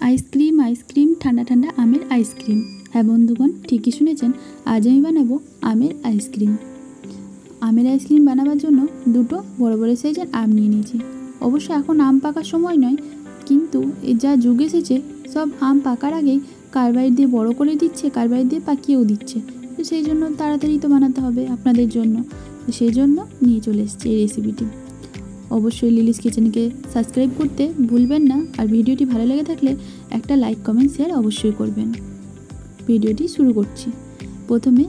Ice cream ice cream ঠান্ডা ঠান্ডা আমের আইসক্রিম। হ্যাঁ বন্ধুগণ, ঠিকই শুনেছেন, আজ আমি বানাবো আমের আইসক্রিম। আমের আইসক্রিম বানাবার জন্য দুটো বড় বড় সাইজের আম নিয়ে নিয়েছি। অবশ্য এখন আম পাকার সময় নয়, কিন্তু যা যুগ এসেছে সব আম পাকার আগেই কার্বাইড দিয়ে বড় করে দিচ্ছে, কার্বাইড দিয়ে পাকিয়েও দিচ্ছে। তো সেই জন্য তাড়াতাড়ি তো বানাতে হবে আপনাদের জন্য, সেই জন্য নিয়ে চলে এসেছি এই রেসিপিটি। অবশ্যই লিলিস কিচেনকে সাবস্ক্রাইব করতে ভুলবেন না, আর ভিডিওটি ভালো লেগে থাকলে একটা লাইক কমেন্ট শেয়ার অবশ্যই করবেন। ভিডিওটি শুরু করছি। প্রথমে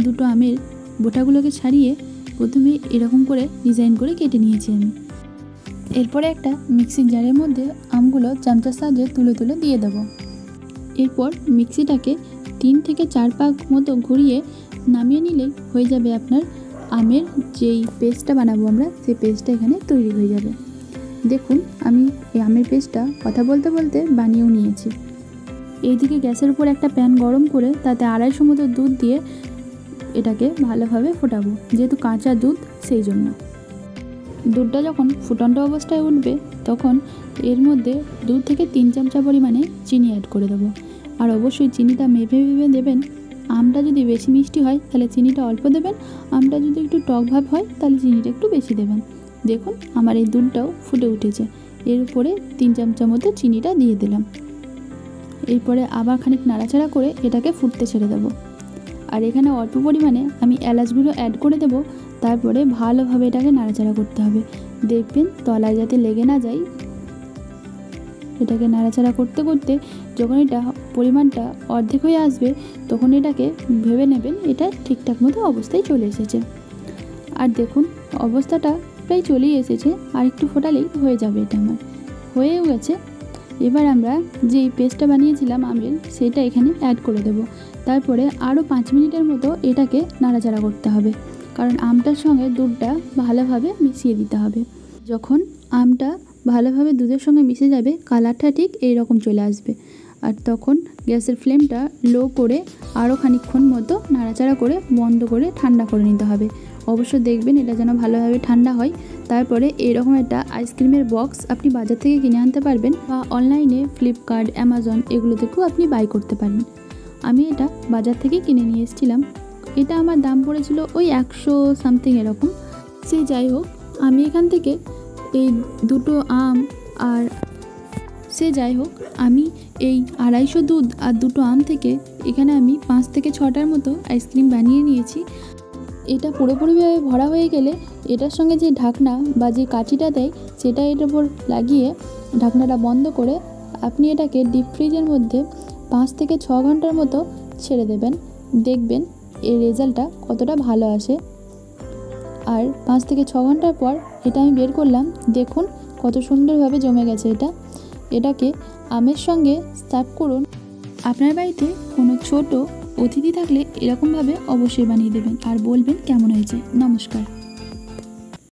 দুটো আমের বোটাগুলোকে ছাড়িয়ে প্রথমে এরকম করে ডিজাইন করে কেটে নিয়েছি আমি। এরপরে একটা মিক্সির জারের মধ্যে আমগুলো চামচার সাহায্যে তুলে তুলে দিয়ে দেবো। এরপর মিক্সিটাকে 3 থেকে 4 পাক মতো ঘুরিয়ে নামিয়ে নিলেই হয়ে যাবে আপনার আমের যেই পেস্টটা বানাবো আমরা, সেই পেস্টটা এখানে তৈরি হয়ে যাবে। দেখুন, আমি এই আমের পেস্টটা কথা বলতে বলতে বানিয়েও নিয়েছি। এইদিকে গ্যাসের উপর একটা প্যান গরম করে তাতে 250 মতো দুধ দিয়ে এটাকে ভালোভাবে ফোটাবো, যেহেতু কাঁচা দুধ সেই জন্য। দুধটা যখন ফুটন্ত অবস্থায় উঠবে তখন এর মধ্যে 2 থেকে 3 চামচা পরিমাণে চিনি অ্যাড করে দেবো। আর অবশ্যই চিনিটা মেপে মেপে দেবেন। আমটা যদি বেশি মিষ্টি হয় তাহলে চিনিটা অল্প দেবেন, আমটা যদি একটু টক ভাব হয় তাহলে চিনিটা একটু বেশি দেবেন। দেখুন, আমার এই দুধটাও ফুটে উঠেছে। এর উপরে 3 চামচা মতো চিনিটা দিয়ে দিলাম। এরপরে আবার খানিক নাড়াচাড়া করে এটাকে ফুটতে ছেড়ে দেবো। আর এখানে অল্প পরিমাণে আমি এলাচ গুঁড়ো অ্যাড করে দেবো। তারপরে ভালোভাবে এটাকে নাড়াচাড়া করতে হবে, দেখবেন তলায় যাতে লেগে না যায়। এটাকে নাড়াচাড়া করতে করতে যখন এটা পরিমাণটা অর্ধেক হয়ে আসবে তখন এটাকে ভেবে নেবেন এটা ঠিকঠাক মতো অবস্থায় চলে এসেছে। আর দেখুন, অবস্থাটা প্রায় চলেই এসেছে, আর একটু ফোটালেই হয়ে যাবে। এটা আমার হয়েও গেছে। এবার আমরা যে পেস্টটা বানিয়েছিলাম আমের, সেটা এখানে অ্যাড করে দেব। তারপরে আরও 5 মিনিটের মতো এটাকে নাড়াচাড়া করতে হবে, কারণ আমটার সঙ্গে দুধটা ভালোভাবে মিশিয়ে দিতে হবে। যখন আমটা ভালোভাবে দুধের সঙ্গে মিশে যাবে, কালারটা ঠিক এই রকম চলে আসবে। আর তখন গ্যাসের ফ্লেমটা লো করে আরও খানিকক্ষণ মতো নাড়াচাড়া করে বন্ধ করে ঠান্ডা করে নিতে হবে। অবশ্য দেখবেন এটা যেন ভালোভাবে ঠান্ডা হয়। তারপরে এরকম একটা আইসক্রিমের বক্স আপনি বাজার থেকে কিনে আনতে পারবেন, বা অনলাইনে ফ্লিপকার্ট, অ্যামাজন এগুলো থেকেও আপনি বাই করতে পারেন। আমি এটা বাজার থেকে কিনে নিয়ে এসেছিলাম। এটা আমার দাম পড়েছিল ওই 100 সামথিং এরকম। সে যাই হোক, আমি এখান থেকে এই দুটো আম আর আমি এই 250 দুধ আর দুটো আম থেকে এখানে আমি 5 থেকে 6টার মতো আইসক্রিম বানিয়ে নিয়েছি। এটা পুরোপুরিভাবে ভরা হয়ে গেলে এটার সঙ্গে যে ঢাকনা বা যে কাঠিটা দেয় সেটা এটার উপর লাগিয়ে ঢাকনাটা বন্ধ করে আপনি এটাকে ডিপ ফ্রিজের মধ্যে 5 থেকে 6 ঘন্টার মতো ছেড়ে দেবেন। দেখবেন এর রেজাল্টটা কতটা ভালো আসে। আর 5 থেকে 6 ঘন্টার পর এটা আমি বের করলাম। দেখুন কত সুন্দরভাবে জমে গেছে এটা। এটাকে আমের সঙ্গে সার্ভ করুন। আপনার বাড়িতে কোনো ছোট অতিথি থাকলে এরকমভাবে অবশ্যই বানিয়ে দেবেন আর বলবেন কেমন হয়েছে। নমস্কার।